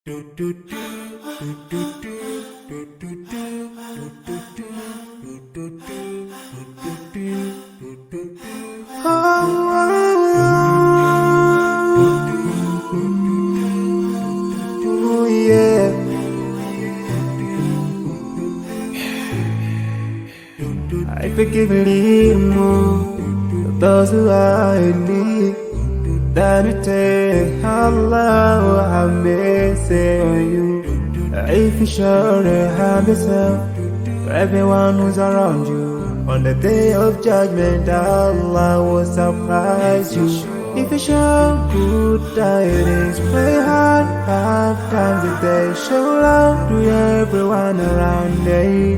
Oh yeah. I forgive those who are in need. That you take Allah have mercy on you. If you surely have yourself for everyone who's around you. On the day of judgment, Allah will surprise you. If you show good tidings, pray hard 5 times a day. Show love to everyone around you.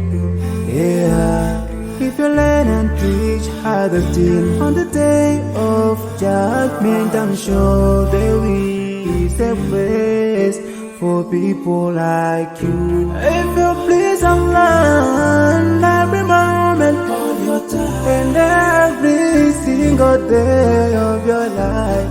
Yeah. If you learn and teach others still on the day of judgment, I'm sure there is a place for people like you. If you please Allah every moment of your time and every single day of your life,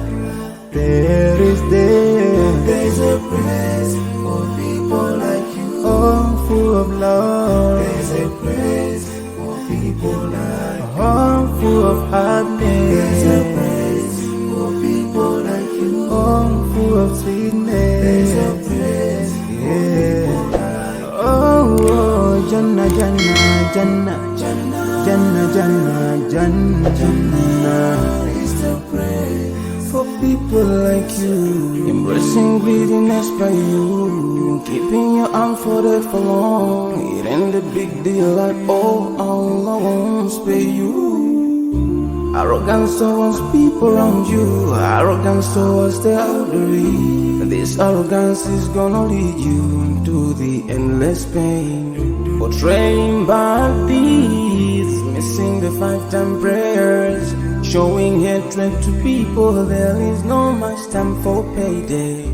there's a place for people like you. Oh, full of love. There's a place for people like you. Oh, full of happiness. There's a place for people like you. Oh, full of sweetness. There's a place for people like you. Oh, Jannah, Jannah, Jannah, Jannah, Jannah, Jannah, Jannah. It's the praise for people like you. Embracing greediness by you, keeping your arm folded for long. It ain't a big deal at all. Allah won't spare you. Arrogance towards people around you, arrogance towards the elderly. This arrogance is gonna lead you to the endless pain. Portraying bad deeds, missing the 5-time prayers, showing hatred to people. There is no much time for payday.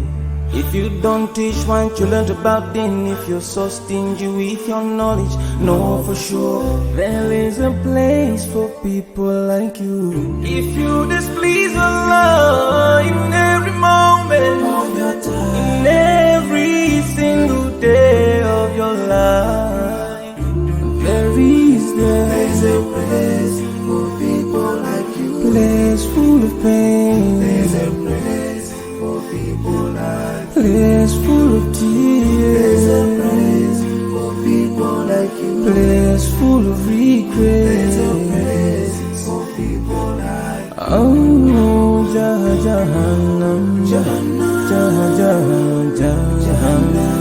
If you don't teach what you learned about them, if you're so stingy with your knowledge, know for sure there is a place for people like you. If you displease Allah in every moment of your time, in every single day of your life, there's a place for people like you. Place full of pain. There's a place for people like you. Place full of tears. There's a place for people like you. Place full of regret. There's a place for people like you. Oh, Jahannam, Jahannam, Jahannam, Jahannam.